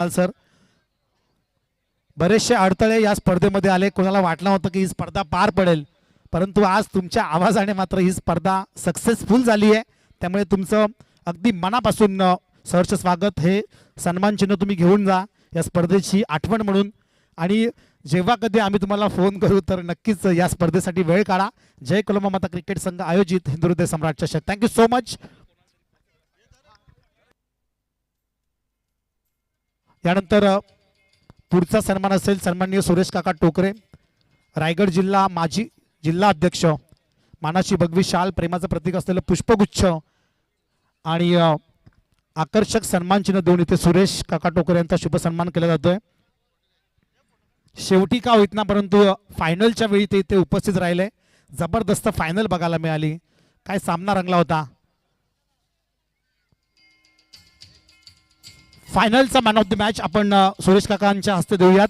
Sir, बरेचसे अडथळे या स्पर्धेमध्ये आले. कोणाला वाटलं होतं की ही स्पर्धा पार पडेल, परंतु आज तुमच्या आवाजाने मात्र ही स्पर्धा सक्सेसफुल झाली आहे. त्यामुळे तुमचं अगदी मनापासून सहर्ष स्वागत. हे सन्मान चिन्ह तुम्ही घेऊन जा या स्पर्धेची आठवण म्हणून. आणि जेव्हा कधी आम्ही तुम्हाला फोन करू तर नक्कीच या स्पर्धेसाठी वेळ काढा. जय कोलंबा माता क्रिकेट संघ आयोजित हिंदू हृदय सम्राट चषक. Thank you so much. यानंतर पुढचा सन्मान असेल सन्माननीय सुरेश काका टोकरे, रायगड जिल्हा माजी जिल्हा अध्यक्ष. मानाची भगवी शाल, प्रेमाचं प्रतीक असलेलं पुष्पगुच्छ आणि आकर्षक सन्मान चिन्ह देऊन इथे सुरेश काका टोकरे यांचा शुभ सन्मान केला जातोय. शेवटी का होईत ना, परंतु फायनलच्या वेळी ते इथे उपस्थित राहिले. जबरदस्त फायनल बघायला मिळाली. काय सामना रंगला होता. फायनलचा मॅन ऑफ द मॅच आपण सुरेश काकांच्या हस्ते देऊयात.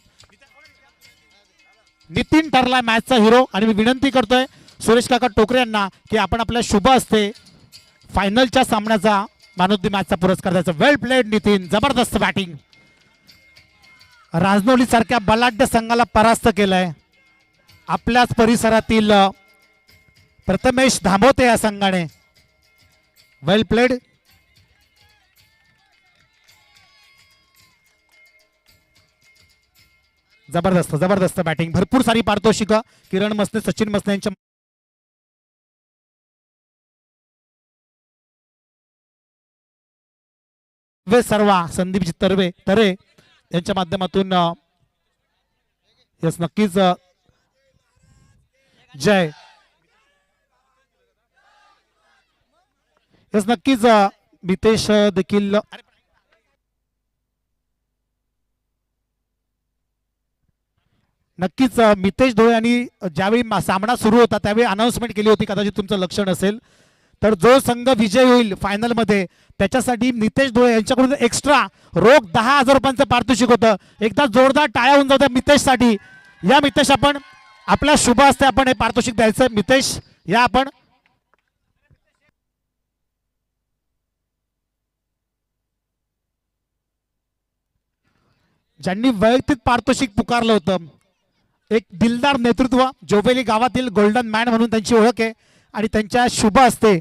नितीन ठरला मॅचचा हिरो. आणि मी विनंती करतोय सुरेश काका टोकरे यांना की आपण आपल्या शुभ हस्ते फायनलच्या सामन्याचा मॅन ऑफ द मॅचचा पुरस्कार द्यायचा. वेल प्लेड नितीन, जबरदस्त बॅटिंग. राजनोली सारख्या बलाढ्य संघाला परास्त केलंय. आपल्याच परिसरातील प्रथमेश धामोते या संघाने. वेल प्लेड. जबरदस्त जबरदस्त बॅटिंग. भरपूर सारी पारितोषिक किरण मसने, सचिन मसने यांच्या सर्वा, संदीप तरे यांच्या माध्यमातून यस नक्कीच जय. यस नक्कीच मितेश देखील. नक्कीच मितेश ढोळे यांनी ज्यावेळी सामना सुरू होता त्यावेळी अनाउन्समेंट केली होती, कदाचित तुमचं लक्ष नसेल तर, जो संघ विजय होईल फायनल मध्ये त्याच्यासाठी नितेश ढोळे यांच्याकडून एक्स्ट्रा रोख 10,000 रुपयांचं पारितोषिक होतं. एकदा जोरदार टाळ्या होऊन जाऊ मितेश साठी. या मितेश, आपण आपल्या शुभ हस्ते आपण हे पारितोषिक द्यायचं. मितेश या आपण. ज्यांनी वैयक्तिक पारितोषिक पुकारलं होतं, एक दिलदार नेतृत्व, जोबेली गावातील गोल्डन मॅन म्हणून त्यांची ओळख आहे. आणि त्यांच्या शुभ हस्ते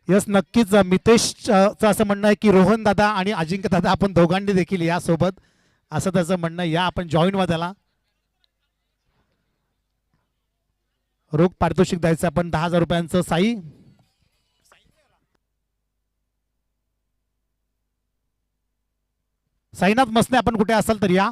यस नक्कीच मितेशचं असं म्हणणं आहे की रोहन दादा आणि अजिंक्य दादा आपण दोघांनी देखील या सोबत, असं त्याचं म्हणणं. या आपण जॉईन व्हा त्याला. रोख पारितोषिक द्यायचं आपण 10,000 रुपयांचं. साई साईनाथ मसने, आपण कुठे असाल तर या.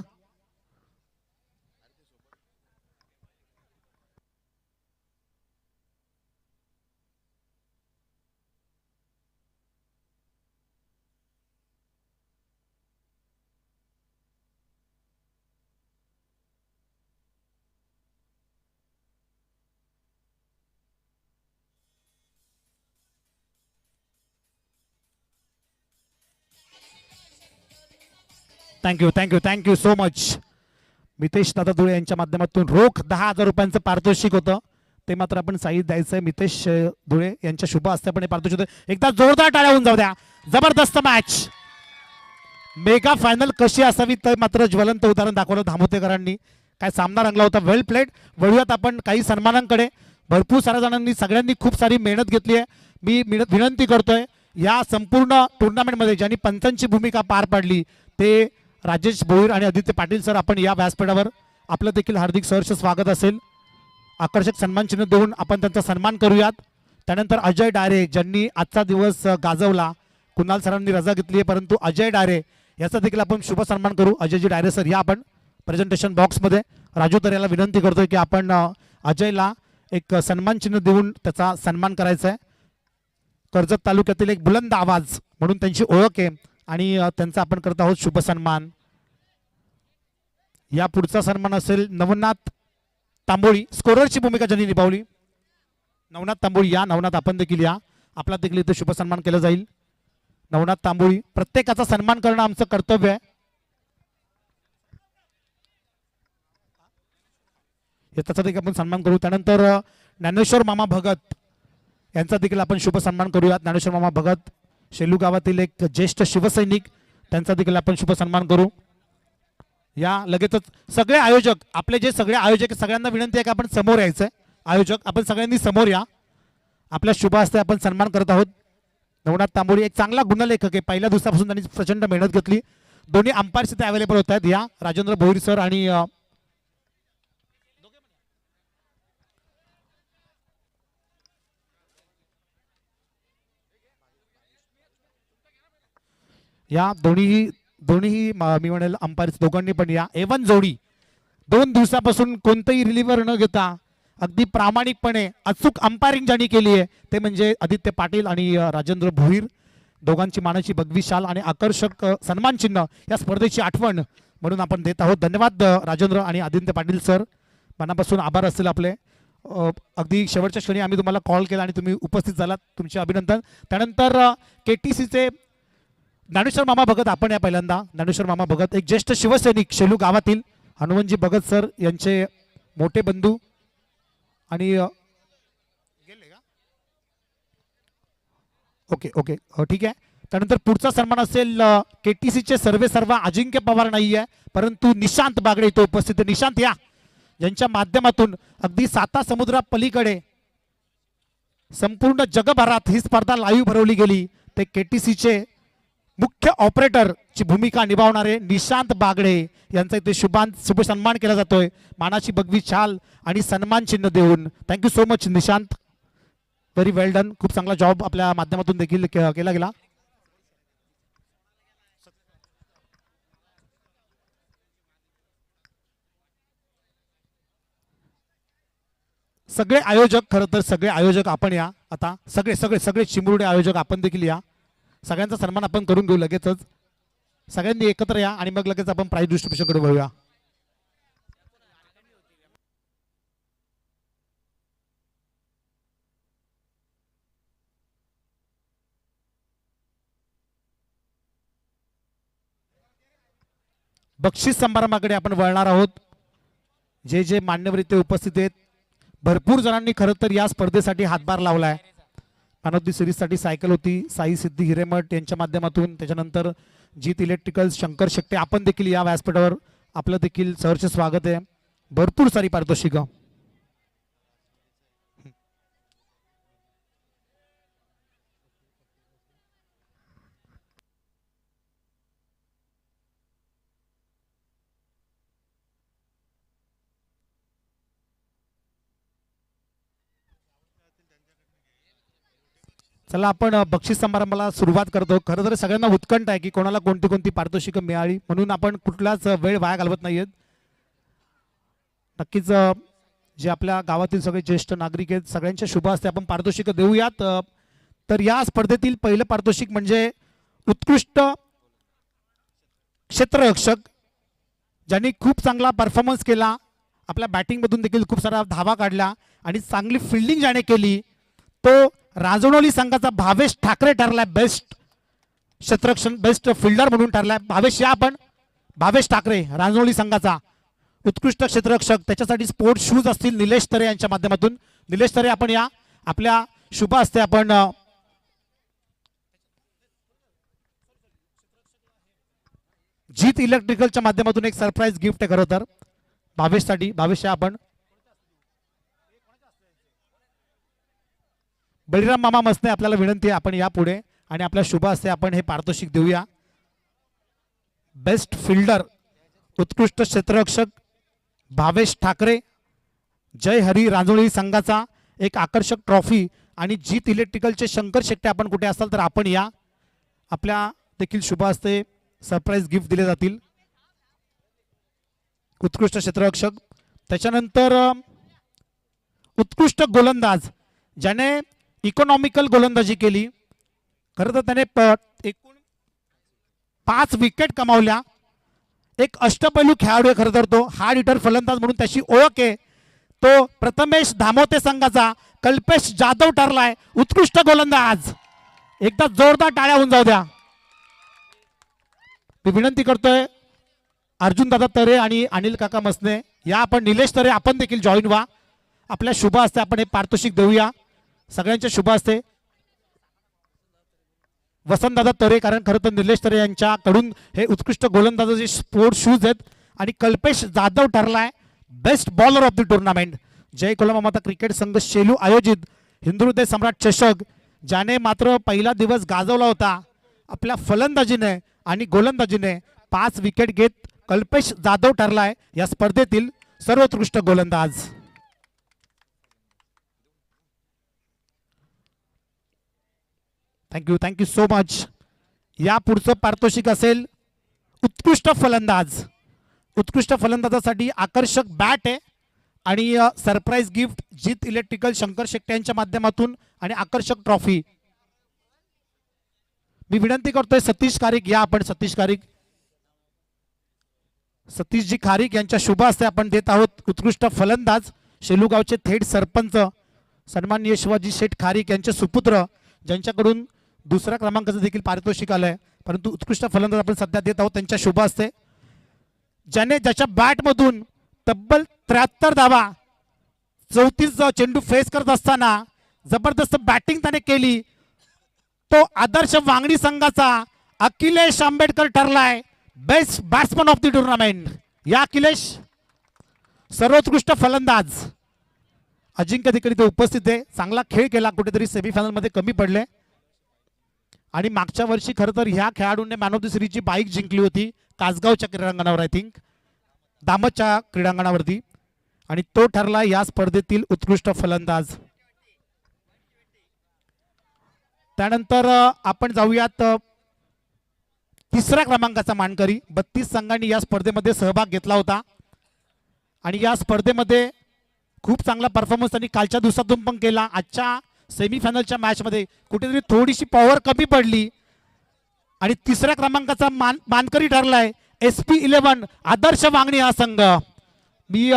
Thank you thank you thank you so much. Mitesh दादा धुळे यांच्या माध्यमातून रोख 10,000 रुपयांचं पारितोषिक होतं, ते मात्र आपण साई द्यायचंय. मितेश धुळे यांच्या शुभ हस्ते आपण पारितोषिक होतं. एकदा जोरदार टाळ्या होऊन जाऊ द्या. जबरदस्त मॅच. मेगा फायनल कशी असावी तर मात्र ज्वलंत उदाहरण दाखवलं धामोतेकरांनी. काय सामना रंगला होता. वेल प्लेड. वळूयात आपण काही सन्मानांकडे. भरपूर साऱ्या जणांनी, सगळ्यांनी खूप सारी मेहनत घेतली आहे. मी विनंती करतोय या संपूर्ण टुर्नामेंटमध्ये ज्यांनी पंचांची भूमिका पार पाडली ते राजेश भोईर आणि आदित्य पाटील सर. आपण या व्यासपीठावर आपलं देखील हार्दिक सहर्ष स्वागत असेल. आकर्षक सन्मान चिन्ह देऊन आपण त्यांचा सन्मान करूयात. त्यानंतर अजय डारे ज्यांनी आजचा दिवस गाजवला. कुणाल सरांनी रजा घेतली आहे, परंतु अजय डारे याचा देखील आपण शुभ सन्मान करू. अजयजी डायरे सर या आपण प्रेझेंटेशन बॉक्समध्ये. राजू तर याला विनंती करतोय की आपण अजयला एक सन्मान चिन्ह देऊन त्याचा सन्मान करायचा आहे. कर्जत तालुक्यातील एक बुलंद आवाज म्हणून त्यांची ओळख आहे आणि त्यांचा आपण करत आहोत शुभ सन्मान. या पुढचा सन्मान असेल नवनाथ तांबोळी, स्कोररची भूमिका ज्यांनी निभावली. नवनाथ तांबोळी या. नवनाथ आपण देखील या. आपला देखील इथे शुभ सन्मान केला जाईल. नवनाथ तांबोळी, प्रत्येकाचा सन्मान करणं आमचं कर्तव्य आहे. याचा देखील आपण सन्मान करू. त्यानंतर ज्ञानेश्वर मामा भगत यांचा देखील आपण शुभ सन्मान करूयात. ज्ञानेश्वर मामा भगत शेलू गावातील एक ज्येष्ठ शिवसैनिक, त्यांचा देखील आपण शुभ सन्मान करू. या लगेचच सगळे आयोजक, आपले जे सगळे आयोजक आहेत, सगळ्यांना विनंती आहे की आपण समोर यायचंय. आयोजक आपण सगळ्यांनी समोर या. आपल्या शुभ हस्ते आपण सन्मान करत आहोत. नवनाथ तांबोळी एक चांगला गुणलेखक आहे. पहिल्या दिवसापासून त्यांनी प्रचंड मेहनत घेतली. दोन्ही अंपायर्स इथे अवेलेबल होत आहेत. या राजेंद्र भोईर सर आणि या दोन्ही मी म्हणेल अंपायर्स दोघांनी पण या. एवन जोडी 2 दिवसापासून कोणतंही रिलीव्हर न घेता अगदी प्रामाणिकपणे अचूक अंपायरिंग ज्यांनी केली आहे ते म्हणजे आदित्य पाटील आणि राजेंद्र भोईर. दोघांची मानाची भगवी शाल आणि आकर्षक सन्मान चिन्ह या स्पर्धेची आठवण म्हणून आपण देत आहोत. धन्यवाद राजेंद्र आणि आदित्य पाटील सर, मनापासून आभार असतील आपले. अगदी शेवटच्या क्षणी आम्ही तुम्हाला कॉल केला आणि तुम्ही उपस्थित झालात, तुमचे अभिनंदन. त्यानंतर KTCचे ज्ञानेश्वर मामा भगत आपण या पहिल्यांदा. ज्ञानेश्वर मामा भगत एक ज्येष्ठ शिवसैनिक, शेलू गावातील हनुमंतजी भगत सर यांचे मोठे बंधू आणि गेले का? ओके ओके ठीक आहे. त्यानंतर पुढचा सन्मान असेल KTCचे सर्वेसर्वा अजिंक्य पवार नाही आहे परंतु निशांत बागडे इथे उपस्थित आहे. निशांत या, ज्यांच्या माध्यमातून अगदी 7 समुद्रा पलीकडे संपूर्ण जगभरात ही स्पर्धा लाईव्ह भरवली गेली. ते KTCचे मुख्य ऑपरेटरची भूमिका निभावणारे निशांत बागडे यांचा इथे शुभ सन्मान केला जातोय. मानाची भगवी छाल आणि सन्मान चिन्ह देऊन. Thank you so much Nishant, very well done. खूप चांगला जॉब आपल्या माध्यमातून देखील केला गेला. सगळे आयोजक, खरं तर सगळे आयोजक आपण या. आता सगळे सगळे सगळे चिमुरडे आयोजक आपण देखील या. सगळ्यांचा सन्मान आपण करून घेऊ लगेचच. सगळ्यांनी एकत्र या आणि मग लगेच आपण प्राइज डिस्ट्रीब्युशनकडे वळूया. बक्षीस समारंभाकडे आपण वळणार आहोत. जे जे मान्यवर इथे उपस्थित आहेत, भरपूर जणांनी खरं तर या स्पर्धेसाठी हातभार लावलाय. मॅन ऑफ द सिरीजसाठी सायकल होती साई सिद्धी हिरेमठ यांच्या माध्यमातून. त्याच्यानंतर जीत इलेक्ट्रिकल्स शंकर शेट्टे आपण देखील या व्यासपीठावर आपलं देखील सहर्ष स्वागत आहे. भरपूर सारी पारितोषिकं. चला आपण बक्षीस समारंभाला सुरुवात करतो. खरं तर सगळ्यांना उत्कंठ आहे की कोणाला कोणती कोणती पारितोषिकं मिळाली, म्हणून आपण कुठलाच वेळ वाया घालवत नाहीयेत. नक्कीच जे आपल्या गावातील सगळे ज्येष्ठ नागरिक आहेत सगळ्यांच्या शुभ हस्ते आपण पारितोषिकं देऊयात. तर या स्पर्धेतील पहिलं पारितोषिक म्हणजे उत्कृष्ट क्षेत्ररक्षक, ज्यांनी खूप चांगला परफॉर्मन्स केला. आपल्या बॅटिंगमधून देखील खूप सारा धावा काढल्या आणि चांगली फिल्डिंग ज्याने केली तो राजनोली संघाचा भावेश ठाकरे ठरलाय बेस्ट क्षेत्ररक्षण, बेस्ट फिल्डर म्हणून ठरलाय. भावेश या आपण. भावेश ठाकरे राजनोली संघाचा उत्कृष्ट क्षेत्ररक्षक. त्याच्यासाठी स्पोर्ट्स शूज असतील निलेश तरे यांच्या माध्यमातून. निलेश तरे आपण या. आपल्या शुभ हस्ते आपण जीत इलेक्ट्रिकलच्या माध्यमातून एक सरप्राईज गिफ्ट आहे खरं तर भावेशसाठी. भावेश या आपण. बळीराम मामा मसने आपल्याला विनंती आहे आपण या पुढे आणि आपल्या शुभ हस्ते आपण हे पारितोषिक देऊया. बेस्ट फिल्डर उत्कृष्ट क्षेत्ररक्षक भावेश ठाकरे, जय हरी रांजोळी संघाचा एक आकर्षक ट्रॉफी आणि जीत इलेक्ट्रिकलचे शंकर शेट्टे आपण कुठे असाल तर आपण या. आपल्या देखील शुभ हस्ते सरप्राईज गिफ्ट दिले जातील. उत्कृष्ट क्षेत्ररक्षक. त्याच्यानंतर उत्कृष्ट गोलंदाज, ज्याने इकॉनॉमिकल गोलंदाजी केली. खरं तर त्याने एकूण 5 विकेट कमावल्या. एक अष्टपैलू खेळाडू आहे खरं तर तो. हार्ड हिटर फलंदाज म्हणून त्याची ओळख आहे. तो प्रथमेश धामोते संघाचा कल्पेश जाधव ठरलाय उत्कृष्ट गोलंदाज. एकदा जोरदार टाळ्या होऊन जाऊ द्या. मी विनंती करतोय अर्जुन दादा तरे आणि अनिल काका मसने या आपण. निलेश तरे आपण देखील जॉईन व्हा. आपल्या शुभ हस्ते आपण हे पारितोषिक देऊया. सगळ्यांच्या शुभ हस्ते. वसंतदादा तरे, कारण खरं तर निलेश तरे यांच्याकडून हे उत्कृष्ट गोलंदाजाचे स्पोर्ट शूज आहेत. आणि कल्पेश जाधव ठरलाय best bowler of the tournament. Jai Kolmata cricket संघ शेलू आयोजित हिंदुहृदय सम्राट चषक, ज्याने मात्र पहिला दिवस गाजवला होता आपल्या फलंदाजीने आणि गोलंदाजीने 5 विकेट घेत कल्पेश जाधव ठरलाय या स्पर्धेतील सर्वोत्कृष्ट गोलंदाज. Thank you so much. या पुढचं पारितोषिक असेल उत्कृष्ट फलंदाज. उत्कृष्ट फलंदाजासाठी आकर्षक बॅट आहे आणि सरप्राईज गिफ्ट जीत इलेक्ट्रिकल शंकर शेट्टी यांच्या माध्यमातून आणि आकर्षक ट्रॉफी. मी विनंती करतोय सतीश खारीक या आपण. सतीशजी खारीक यांच्या शुभ हस्ते आपण देत आहोत उत्कृष्ट फलंदाज. शेलूगावचे थेट सरपंच सन्माननीय शिवाजी शेठ खारीक यांचे सुपुत्र, ज्यांच्याकडून दुसऱ्या क्रमांकाचं देखील पारितोषिक आलंय, परंतु उत्कृष्ट फलंदाज आपण सध्या देत आहोत त्यांच्या शुभ हस्ते. ज्याच्या बॅटमधून तब्बल 73 धावा 34 चेंडू फेस करत असताना जबरदस्त बॅटिंग त्याने केली, तो आदर्श वांगणी संघाचा अखिलेश आंबेडकर ठरलाय best batsman of the tournament. या अखिलेश सर्वोत्कृष्ट फलंदाज. अजिंक्य देखील इथे उपस्थित आहे. चांगला खेळ केला, कुठेतरी सेमीफायनल मध्ये कमी पडले आणि मागच्या वर्षी खरं तर ह्या खेळाडूंनी मॅन ऑफ द सिरीजची बाईक जिंकली होती कासगावच्या क्रीडांगणावर, आय थिंक दामतच्या क्रीडांगणावरती, आणि तो ठरला या स्पर्धेतील उत्कृष्ट फलंदाज. त्यानंतर आपण जाऊयात तिसऱ्या क्रमांकाचा मानकरी. 32 संघांनी या स्पर्धेमध्ये सहभाग घेतला होता आणि या स्पर्धेमध्ये खूप चांगला परफॉर्मन्स त्यांनी कालच्या दिवसातून पण केला. आजच्या सेमीफायनलच्या मॅचमध्ये कुठेतरी थोडीशी पॉवर कमी पडली आणि तिसऱ्या क्रमांकाचा मानकरी ठरलाय SP11 आदर्श वांगणी हा संघ. मी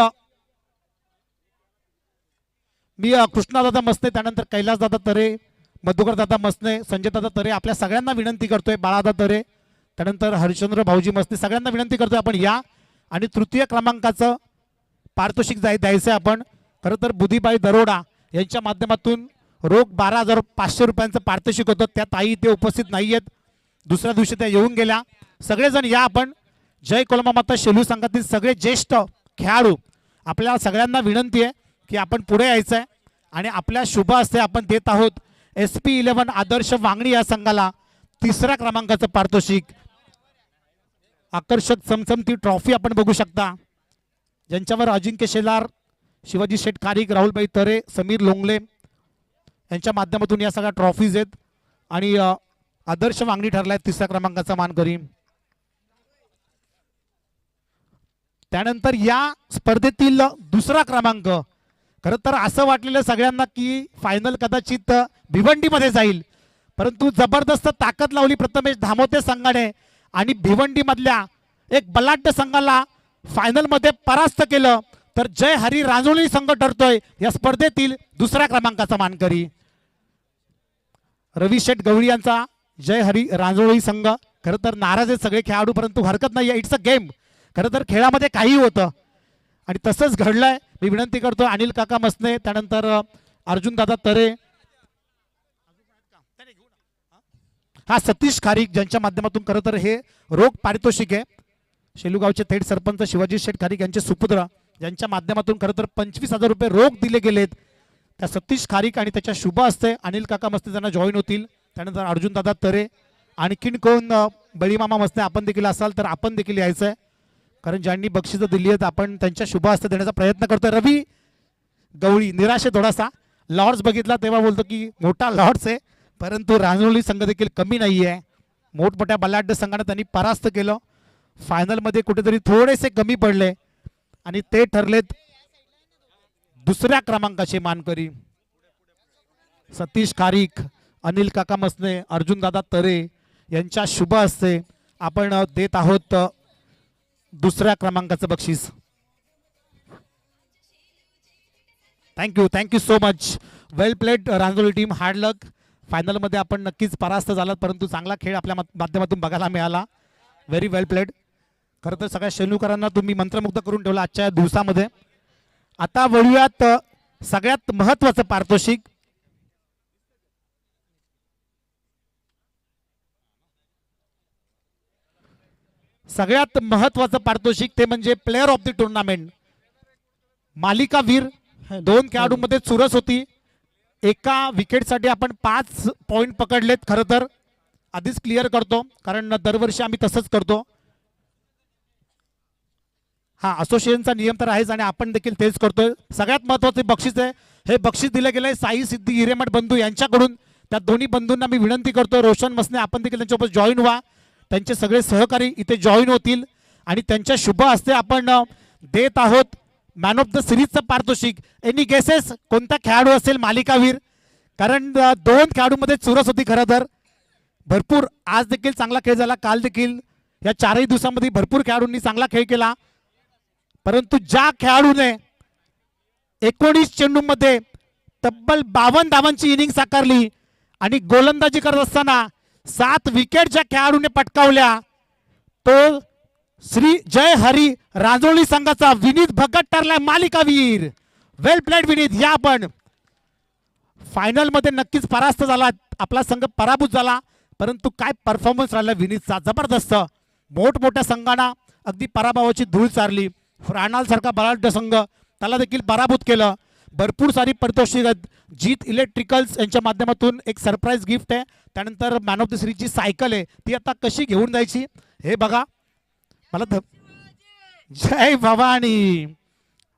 कृष्णादादा मसने, त्यानंतर कैलासदादा तरे, मधुकरदादा मसने, संजयदादा तरे, आपल्या सगळ्यांना विनंती करतोय, बाळादादा तरे, त्यानंतर हरिश्चंद्र भाऊजी मसने, सगळ्यांना विनंती करतोय आपण या आणि तृतीय क्रमांकाचं पारितोषिक द्यायचं आपण. खरं तर बुधीबाई दरोडा यांच्या माध्यमातून रोख 12,500 रुपयांचं पारितोषिक होतं. त्या ताई ते उपस्थित नाही आहेत, दुसऱ्या दिवशी त्या येऊन गेल्या. सगळेजण या आपण. जय कोलमाता शेलू संघातील सगळे ज्येष्ठ खेळाडू, आपल्या सगळ्यांना विनंती आहे की आपण पुढे यायचं आहे आणि आपल्या शुभ हस्ते आपण देत आहोत SP11 आदर्श वांगणी या संघाला तिसऱ्या क्रमांकाचं पारितोषिक. आकर्षक चमचमती ट्रॉफी आपण बघू शकता, ज्यांच्यावर अजिंक्य शेलार, शिवाजी शेठ खारीक, राहुलभाई तरे, समीर लोंगले यांच्या माध्यमातून या सगळ्या ट्रॉफीज आहेत आणि आदर्श वांगणी ठरलाय तिसऱ्या क्रमांकाचा मानकरी. त्यानंतर या स्पर्धेतील दुसरा क्रमांक, खरं तर असं वाटलेलं सगळ्यांना की फायनल कदाचित भिवंडीमध्ये जाईल, परंतु जबरदस्त ताकद लावली प्रथमेश धामोते संघाने आणि भिवंडीमधल्या एक बलाढ्य संघाला फायनलमध्ये परास्त केलं. तर जय हरी रांजोळी संघ ठरतोय या स्पर्धेतील दुसऱ्या क्रमांकाचा मानकरी. रवी शेठ गवळी यांचा जय हरी रांजोळी संघ. खरं तर नाराज आहेत सगळे खेळाडू, परंतु हरकत नाही, इट्स अ गेम. खरं तर खेळामध्ये काही होतं आणि तसंच घडलंय. मी विनंती करतो अनिल काका मसने, त्यानंतर अर्जुन दादा तरे, हा सतीश खारीक, ज्यांच्या माध्यमातून खरं तर हे रोख पारितोषिक आहे. शेलूगावचे थेट सरपंच शिवाजी शेठ खारीक यांचे सुपुत्र, ज्यांच्या माध्यमातून खरं तर 25,000 रुपये रोख दिले गेलेत. त्या सतीश खारीक आणि त्याच्या शुभ हस्ते अनिल काका मसने त्यांना जॉईन होतील. त्यानंतर अर्जुन दादा तरे, आणखीन कोण बळीमामा मसने आपण देखील असाल तर आपण देखील यायचं आहे, कारण ज्यांनी बक्षिसं दिली आहेत आपण त्यांच्या शुभ हस्ते देण्याचा प्रयत्न करतोय. रवी गवळी निराशे थोडासा, लॉर्ड्स बघितला तेव्हा बोलतो की मोठा लॉर्ड्स आहे, परंतु रांजोळी संघ देखील कमी नाही आहे. मोठमोठ्या बलाढ्य संघाने त्यांनी परास्त केलं. फायनलमध्ये कुठेतरी थोडेसे कमी पडले आणि ते ठरलेत दुसऱ्या क्रमांकाचे मानकरी. सतीश खारीक, अनिल काका मसने, अर्जुन दादा तरे यांच्या शुभ हस्ते आपण देत आहोत दुसऱ्या क्रमांकाचं बक्षीस. Thank you so much. Well played Ranjoli team, hard luck. फायनलमध्ये आपण नक्कीच परास्त झालात, परंतु चांगला खेळ आपल्या माध्यमातून बघायला मिळाला. व्हेरी वेल प्लेड. खरं तर सगळ्या शेलूकरांना तुम्ही मंत्रमुग्ध करून ठेवला आजच्या दिवसामध्ये. आता वळूयात सगळ्यात महत्त्वाचं पारितोषिक. सगळ्यात महत्वाचं पारितोषिक ते म्हणजे प्लेअर ऑफ द टुर्नामेंट. मालिकावीर 2 खेळाडूंमध्ये चुरस होती. एका विकेटसाठी आपण 5 पॉइंट पकडलेत. खरं तर आधीच क्लिअर करतो कारण दरवर्षी आम्ही तसंच करतो. हा असोसिएशनचा नियम तर आहेच आणि आपण देखील तेच करतोय. सगळ्यात महत्वाचे बक्षीस आहे, हे बक्षीस दिलं गेलंय साई सिद्धी हिरेमठ बंधू यांच्याकडून. त्या दोन्ही बंधूंना मी विनंती करतो, रोशन मसने आपण देखील त्यांच्यासोबत जॉईन व्हा. त्यांचे सगळे सहकारी इथे जॉईन होतील आणि त्यांच्या शुभ हस्ते आपण देत आहोत मॅन ऑफ द सिरीजचं पारितोषिक. एनी गेसेस कोणता खेळाडू असेल मालिकावीर? कारण 2 खेळाडूंमध्ये चुरस होती. खरं तर भरपूर आज देखील चांगला खेळ झाला, काल देखील, या 4ही दिवसांमध्ये भरपूर खेळाडूंनी चांगला खेळ केला. परंतु ज्या खेळाडूने 19 चेंडूंमध्ये तब्बल 52 धावांची इनिंग साकारली आणि गोलंदाजी करत असताना 7 विकेट ज्या खेळाडूने पटकावल्या तो श्री जय हरी रांजोळी संघाचा विनीत भगत ठरलाय मालिकावीर. वेल प्लेड विनीत. या आपण फायनल मध्ये नक्कीच परास्त झाला, आपला संघ पराभूत झाला, परंतु काय परफॉर्मन्स राहिला विनीतचा, जबरदस्त. मोठमोठ्या संघांना अगदी पराभवाची धूळ चारली. फ्राणाल सारखा बलाढ्य संघ त्याला देखील पराभूत केलं. भरपूर सारी पारितोषिक. जीत इलेक्ट्रिकल्स यांच्या माध्यमातून एक सरप्राईज गिफ्ट आहे. त्यानंतर मॅन ऑफ द सिरीजची सायकल आहे, ती आता कशी घेऊन जायची हे बघा. मला जय भवानी.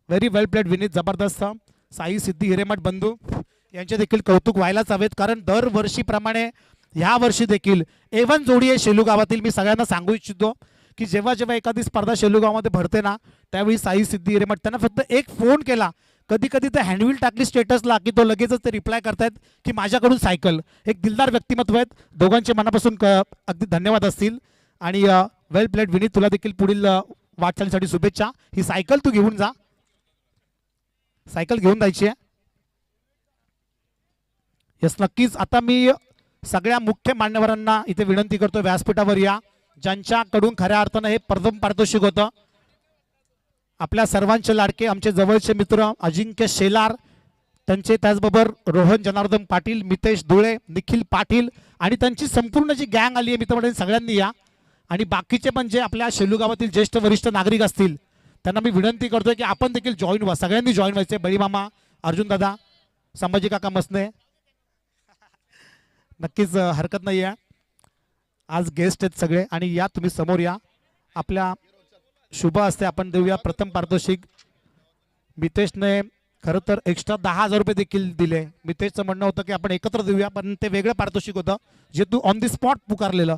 व्हेरी वेल प्लेड विनीत, जबरदस्त. साई सिद्धी हिरेमठ बंधू यांचे देखील कौतुक व्हायलाच हवेत कारण दरवर्षीप्रमाणे ह्या वर्षी देखील A1 जोडी आहे शेलू गावातील. मी सगळ्यांना सांगू इच्छितो की जेव्हा जेव्हा एखादी स्पर्धा शेलू गावामध्ये भरते ना त्यावेळी साई सिद्धी हिरेमठ त्यांना फक्त एक फोन केला, कधी कधी तर हँडविल टाकली स्टेटसला की तो लगेचच ते रिप्लाय करतायत की माझ्याकडून सायकल. एक दिलदार व्यक्तिमत्व आहेत. दोघांचे मनापासून अगदी धन्यवाद असतील. आणि वेल प्लेड विनीत, तुला देखील पुढील वाटचालीसाठी शुभेच्छा. ही सायकल तू घेऊन जा, सायकल घेऊन जायची आहे. यस नक्कीच. आता मी सगळ्या मुख्य मान्यवरांना इथे विनंती करतो व्यासपीठावर या, ज्यांच्याकडून खऱ्या अर्थानं हे प्रथम पारितोषिक होतं. आपल्या सर्वांचे लाडके आमचे जवळचे मित्र अजिंक्य शेलार, त्यांचे त्याचबरोबर रोहन जनार्दन पाटील, मितेश धुळे, निखिल पाटील आणि त्यांची संपूर्ण जी गँग आली आहे मित्रमंडळी, सगळ्यांनी या. आणि बाकीचे पण जे आपल्या शेलू गावातील ज्येष्ठ वरिष्ठ नागरिक असतील त्यांना मी विनंती करतोय की आपण देखील जॉईन व्हा. सगळ्यांनी जॉईन व्हायचे. बळीमामा, अर्जुन दादा, संभाजी काका मसने, नक्कीच हरकत नाही आहे. आज गेस्ट आहेत सगळे आणि या तुम्ही समोर या. आपल्या शुभ हस्ते आपण देऊया प्रथम पारितोषिक. मितेशने खरं तर एक्स्ट्रा 10,000 रुपये देखील दिले. मितेशचं म्हणणं होतं की आपण एकत्र देऊया, पण ते वेगळं पारितोषिक होतं जे तू ऑन दी स्पॉट पुकारलेलं.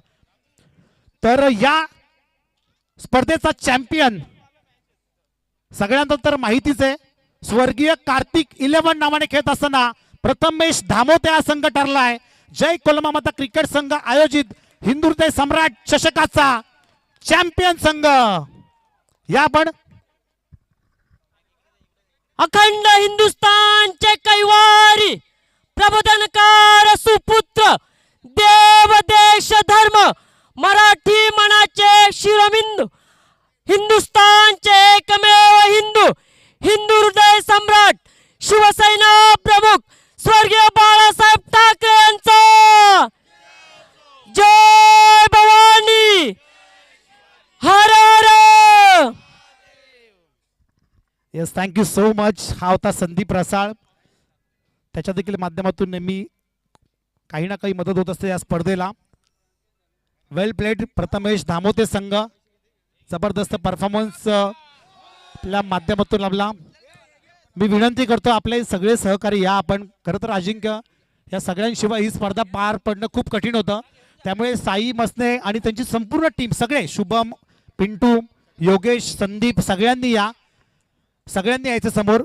तर या स्पर्धेचा चॅम्पियन सगळ्यांना तर माहितीच आहे, स्वर्गीय कार्तिक 11 नावाने खेळत असताना प्रथमेश धामोते हा संघ ठरलाय. जय कोलमामाता क्रिकेट संघ आयोजित हिंदू हृदय सम्राट चषकाचा चॅम्पियन संघ. या आपण अखंड हिंदुस्थानचे कैवारी प्रबोधनकार सुपुत्र देव देश धर्म मराठी मनाचे शिरोबिंदू हिंदुस्थानचे एकमेव हिंदू हिंदू हृदय सम्राट शिवसेना प्रमुख स्वर्गीय बाळासाहेब ठाकरे यांचा जय भवानी हर हर. Yes thank you so much. हा होता संदीप रसाळ. त्याच्या देखील माध्यमातून नेहमी काही ना काही मदत होत असते या स्पर्धेला. वेल प्लेड प्रथमेश धामोते संघ, जबरदस्त परफॉर्मन्स आपल्या माध्यमातून लाभला. मी विनंती करतो आपले सगळे सहकारी या आपण. खरं तर अजिंक्य या सगळ्यांशिवाय ही स्पर्धा पार पडणं खूप कठीण होतं. त्यामुळे साई मसने आणि त्यांची संपूर्ण टीम, सगळे शुभम, पिंटू, योगेश, संदीप, सगळ्यांनी या. सगळ्यांनी यायचं समोर.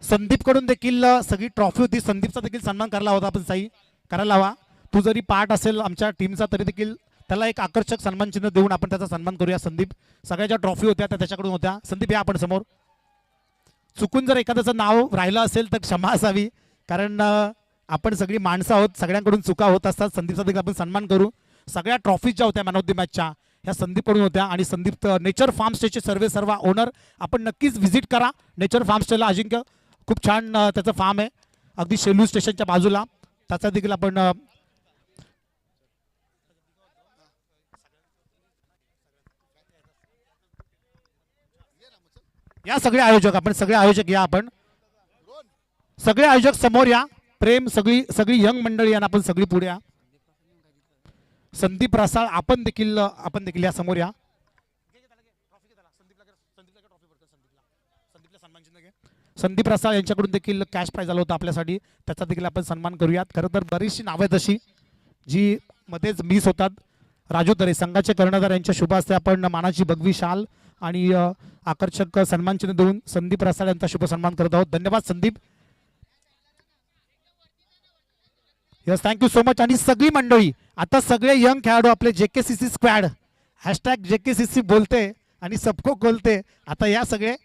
संदीपकडून देखील सगळी ट्रॉफी होती, संदीपचा देखील सन्मान करायला होता. आपण साई करायला हवा. तू जरी पार्ट असेल आमच्या टीमचा तरी देखील त्याला एक आकर्षक सन्मान चिन्ह देऊन आपण त्याचा सन्मान करूया. संदीप, सगळ्या ज्या ट्रॉफी होत्या त्या त्याच्याकडून होत्या. संदीप या आपण समोर. चुकून जर एखाद्याचं नाव राहिलं असेल तर क्षमा असावी, कारण आपण सगळी माणसं आहोत, सगळ्यांकडून चुका होत असतात. संदीपचा देखील आपण सन्मान करू. सगळ्या ट्रॉफी ज्या होत्या मॅन ऑफ द मॅचच्या ह्या संदीपकडून होत्या. आणि संदीप नेचर फार्म स्टेचे सर्व ओनर, आपण नक्कीच व्हिजिट करा नेचर फार्म स्टेला. अजिंक्य खूप छान त्याचं फार्म आहे अगदी शेलू स्टेशनच्या बाजूला. त्याचा देखील आपण या सगळे आयोजक, आपण सगळे आयोजक या, आपण सगळे आयोजक समोर या. प्रेम, सगळी सगळी यंग मंडळी या, आपण सगळी पुढे या. संदीप रसाळ आपण देखील या, समोर या. संदीप रसाळ यांच्याकडून देखील कॅश प्राइज आलं होतं आपल्यासाठी, त्याचा देखील आपण सन्मान करूयात. खरं तर बरीचशी नावं आहेत अशी जी मध्येच मिस होतात. राजू तरे संघाचे कर्णधार यांच्या शुभ हस्ते आपण मानाची भगवी शाल आणि आकर्षक सन्मान चिन्ह देऊन संदीप रसाळ यांचा शुभ सन्मान करत आहोत. धन्यवाद Sandeep. Yes, thank you so much. आणि सगळी मंडळी आता सगळे यंग खेळाडू आपले JKCC स्क्वॅड #JKCC बोलते आणि सबको खोलते, आता या सगळे